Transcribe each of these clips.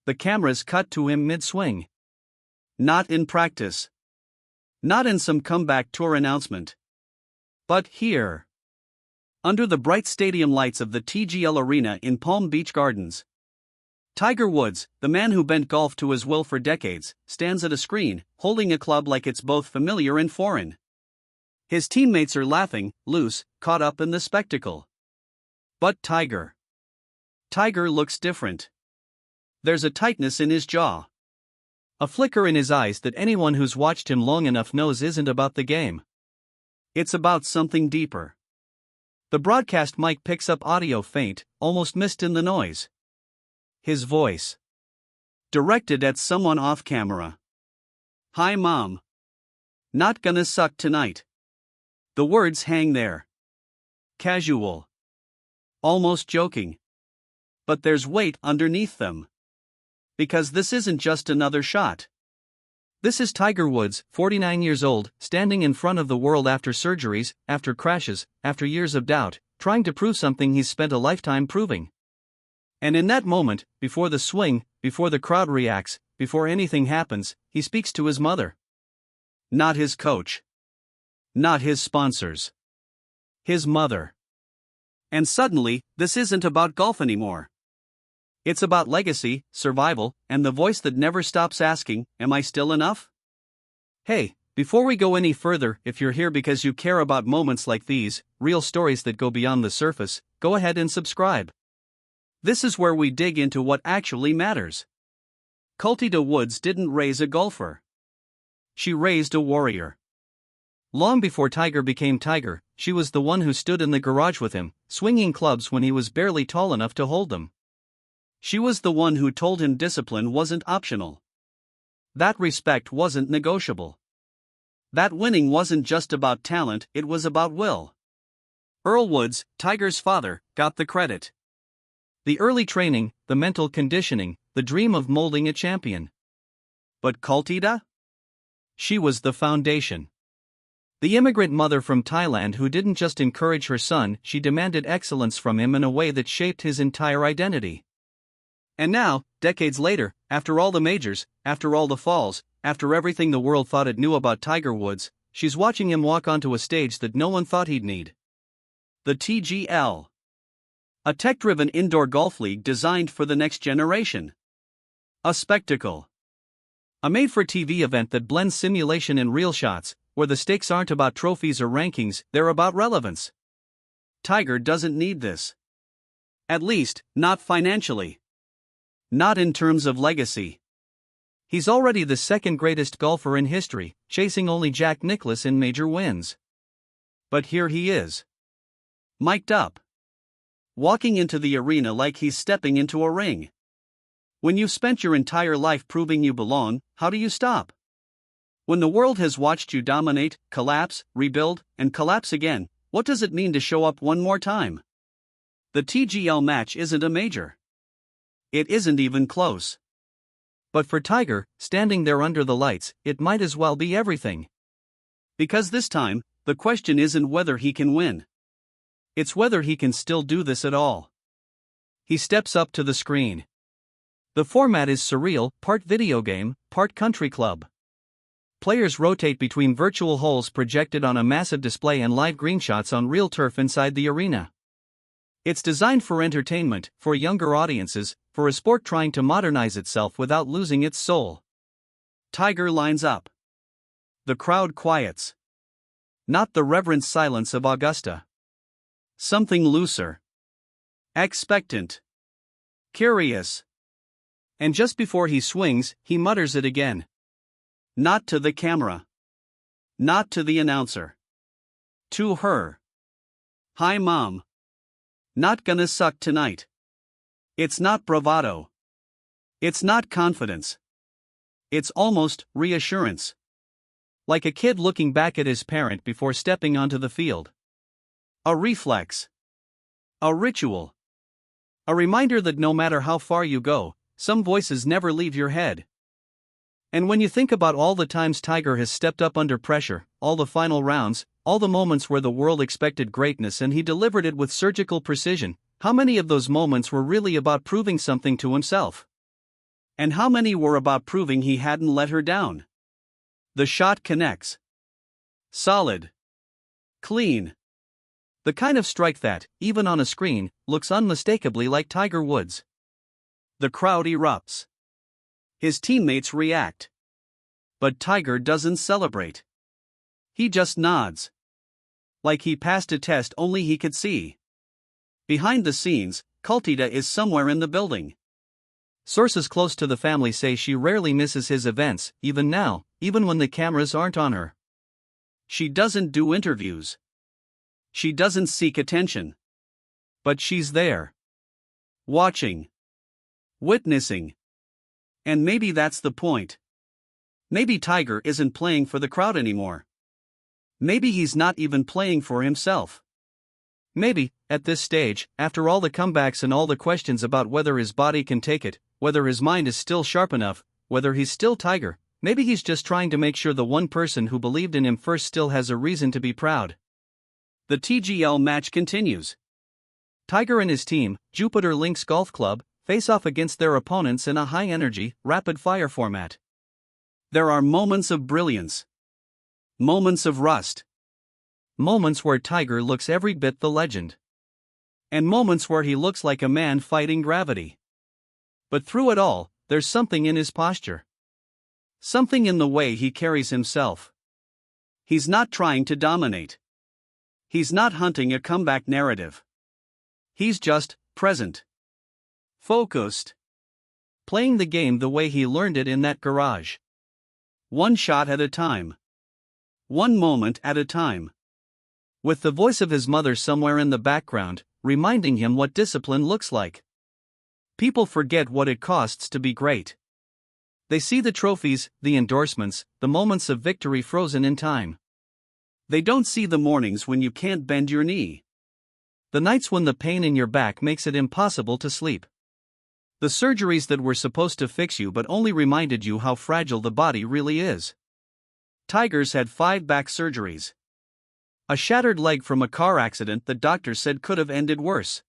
the cameras cut to him mid-swing. Not in practice. Not in some comeback tour announcement. But here. Under the bright stadium lights of the TGL Arena in Palm Beach Gardens. Tiger Woods, the man who bent golf to his will for decades, stands at a screen, holding a club like it's both familiar and foreign. His teammates are laughing, loose, caught up in the spectacle. But Tiger looks different. There's a tightness in his jaw. A flicker in his eyes that anyone who's watched him long enough knows isn't about the game. It's about something deeper. The broadcast mic picks up audio faint, almost missed in the noise. His voice. Directed at someone off camera. "Hi Mom. Not gonna suck tonight." The words hang there. Casual. Almost joking. But there's weight underneath them. Because this isn't just another shot. This is Tiger Woods, 49 years old, standing in front of the world after surgeries, after crashes, after years of doubt, trying to prove something he's spent a lifetime proving. And in that moment, before the swing, before the crowd reacts, before anything happens, he speaks to his mother. Not his coach. Not his sponsors. His mother. And suddenly, this isn't about golf anymore. It's about legacy, survival, and the voice that never stops asking, "Am I still enough?" Hey, before we go any further, if you're here because you care about moments like these, real stories that go beyond the surface, go ahead and subscribe. This is where we dig into what actually matters. Kultida Woods didn't raise a golfer. She raised a warrior. Long before Tiger became Tiger, she was the one who stood in the garage with him, swinging clubs when he was barely tall enough to hold them. She was the one who told him discipline wasn't optional. That respect wasn't negotiable. That winning wasn't just about talent, it was about will. Earl Woods, Tiger's father, got the credit. The early training, the mental conditioning, the dream of molding a champion. But Kultida? She was the foundation. The immigrant mother from Thailand who didn't just encourage her son, she demanded excellence from him in a way that shaped his entire identity. And now, decades later, after all the majors, after all the falls, after everything the world thought it knew about Tiger Woods, she's watching him walk onto a stage that no one thought he'd need. The TGL. A tech-driven indoor golf league designed for the next generation. A spectacle. A made-for-TV event that blends simulation and real shots, where the stakes aren't about trophies or rankings, they're about relevance. Tiger doesn't need this. At least, not financially. Not in terms of legacy. He's already the second greatest golfer in history, chasing only Jack Nicklaus in major wins. But here he is. Mic'd up. Walking into the arena like he's stepping into a ring. When you've spent your entire life proving you belong, how do you stop? When the world has watched you dominate, collapse, rebuild, and collapse again, what does it mean to show up one more time? The TGL match isn't a major. It isn't even close. But for Tiger, standing there under the lights, it might as well be everything. Because this time, the question isn't whether he can win. It's whether he can still do this at all. He steps up to the screen. The format is surreal, part video game, part country club. Players rotate between virtual holes projected on a massive display and live green shots on real turf inside the arena. It's designed for entertainment, for younger audiences, for a sport trying to modernize itself without losing its soul. Tiger lines up. The crowd quiets. Not the reverent silence of Augusta. Something looser. Expectant. Curious. And just before he swings, he mutters it again. Not to the camera. Not to the announcer. To her. "Hi Mom. Not gonna suck tonight." It's not bravado. It's not confidence. It's almost reassurance. Like a kid looking back at his parent before stepping onto the field. A reflex. A ritual. A reminder that no matter how far you go, some voices never leave your head. And when you think about all the times Tiger has stepped up under pressure, all the final rounds, all the moments where the world expected greatness and he delivered it with surgical precision, how many of those moments were really about proving something to himself? And how many were about proving he hadn't let her down? The shot connects. Solid. Clean. The kind of strike that, even on a screen, looks unmistakably like Tiger Woods. The crowd erupts. His teammates react. But Tiger doesn't celebrate. He just nods. Like he passed a test only he could see. Behind the scenes, Kultida is somewhere in the building. Sources close to the family say she rarely misses his events, even now, even when the cameras aren't on her. She doesn't do interviews. She doesn't seek attention. But she's there. Watching. Witnessing. And maybe that's the point. Maybe Tiger isn't playing for the crowd anymore. Maybe he's not even playing for himself. Maybe, at this stage, after all the comebacks and all the questions about whether his body can take it, whether his mind is still sharp enough, whether he's still Tiger, maybe he's just trying to make sure the one person who believed in him first still has a reason to be proud. The TGL match continues. Tiger and his team, Jupiter Links Golf Club, face off against their opponents in a high-energy, rapid-fire format. There are moments of brilliance. Moments of rust. Moments where Tiger looks every bit the legend. And moments where he looks like a man fighting gravity. But through it all, there's something in his posture. Something in the way he carries himself. He's not trying to dominate. He's not hunting a comeback narrative. He's just present. Focused. Playing the game the way he learned it in that garage. One shot at a time. One moment at a time. With the voice of his mother somewhere in the background, reminding him what discipline looks like. People forget what it costs to be great. They see the trophies, the endorsements, the moments of victory frozen in time. They don't see the mornings when you can't bend your knee. The nights when the pain in your back makes it impossible to sleep. The surgeries that were supposed to fix you but only reminded you how fragile the body really is. Tiger's had 5 back surgeries. A shattered leg from a car accident that doctors said could have ended worse.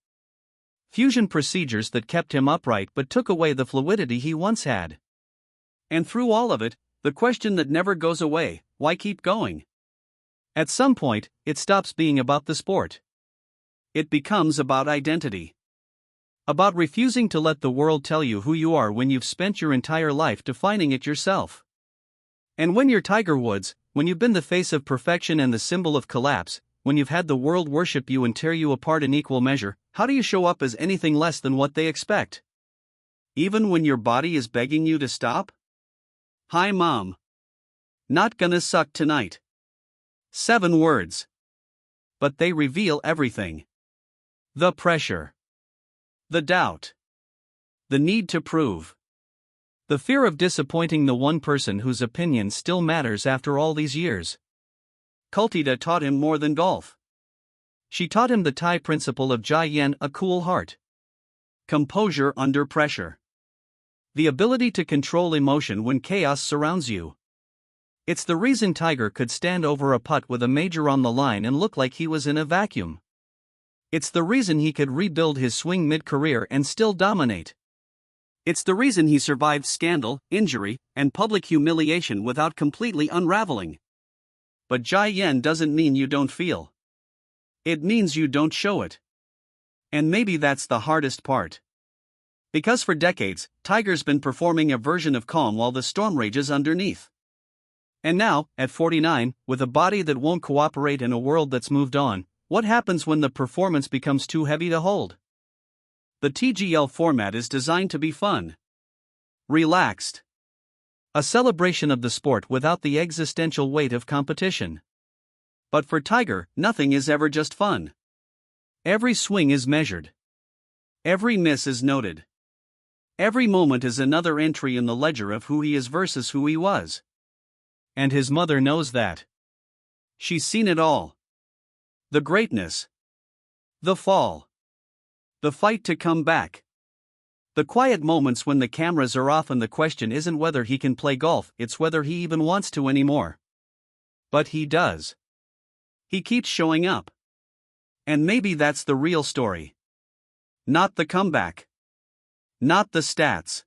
Fusion procedures that kept him upright but took away the fluidity he once had. And through all of it, the question that never goes away, why keep going? At some point, it stops being about the sport. It becomes about identity. About refusing to let the world tell you who you are when you've spent your entire life defining it yourself. And when you're Tiger Woods, when you've been the face of perfection and the symbol of collapse, when you've had the world worship you and tear you apart in equal measure, how do you show up as anything less than what they expect? Even when your body is begging you to stop? Hi mom. Not gonna suck tonight. 7 words. But they reveal everything. The pressure. The doubt. The need to prove. The fear of disappointing the one person whose opinion still matters after all these years. Kultida taught him more than golf. She taught him the Thai principle of Jai Yen, a cool heart. Composure under pressure. The ability to control emotion when chaos surrounds you. It's the reason Tiger could stand over a putt with a major on the line and look like he was in a vacuum. It's the reason he could rebuild his swing mid-career and still dominate. It's the reason he survived scandal, injury, and public humiliation without completely unraveling. But Jai Yen doesn't mean you don't feel. It means you don't show it. And maybe that's the hardest part. Because for decades, Tiger's been performing a version of calm while the storm rages underneath. And now, at 49, with a body that won't cooperate and a world that's moved on, what happens when the performance becomes too heavy to hold? The TGL format is designed to be fun. Relaxed. A celebration of the sport without the existential weight of competition. But for Tiger, nothing is ever just fun. Every swing is measured. Every miss is noted. Every moment is another entry in the ledger of who he is versus who he was. And his mother knows that. She's seen it all. The greatness. The fall. The fight to come back. The quiet moments when the cameras are off and the question isn't whether he can play golf, it's whether he even wants to anymore. But he does. He keeps showing up. And maybe that's the real story. Not the comeback. Not the stats.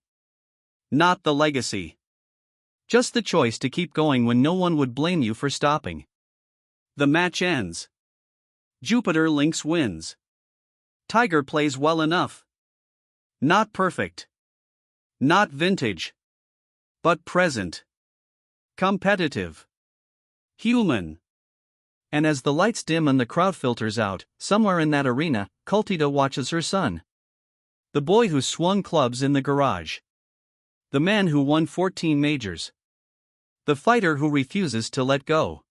Not the legacy. Just the choice to keep going when no one would blame you for stopping. The match ends. Jupiter Lynx wins. Tiger plays well enough. Not perfect. Not vintage. But present. Competitive. Human. And as the lights dim and the crowd filters out, somewhere in that arena, Kultida watches her son. The boy who swung clubs in the garage. The man who won 14 majors. The fighter who refuses to let go.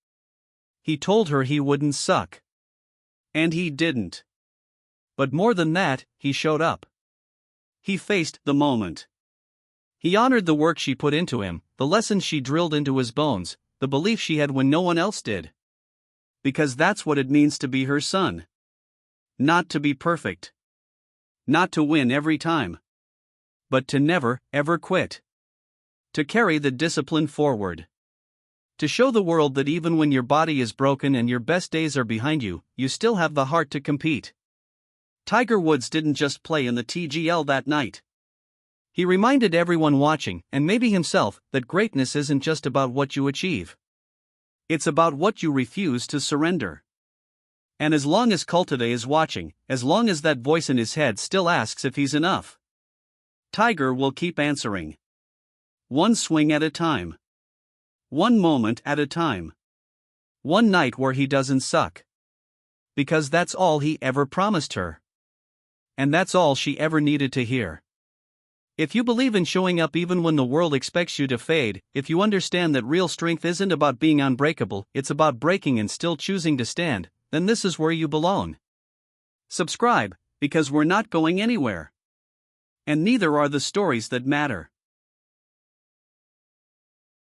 He told her he wouldn't suck. And he didn't. But more than that, he showed up. He faced the moment. He honored the work she put into him, the lessons she drilled into his bones, the belief she had when no one else did. Because that's what it means to be her son. Not to be perfect. Not to win every time. But to never, ever quit. To carry the discipline forward. To show the world that even when your body is broken and your best days are behind you, you still have the heart to compete. Tiger Woods didn't just play in the TGL that night. He reminded everyone watching, and maybe himself, that greatness isn't just about what you achieve. It's about what you refuse to surrender. And as long as Kultida is watching, as long as that voice in his head still asks if he's enough, Tiger will keep answering. One swing at a time. One moment at a time. One night where he doesn't suck. Because that's all he ever promised her. And that's all she ever needed to hear. If you believe in showing up even when the world expects you to fade, if you understand that real strength isn't about being unbreakable, it's about breaking and still choosing to stand, then this is where you belong. Subscribe, because we're not going anywhere. And neither are the stories that matter.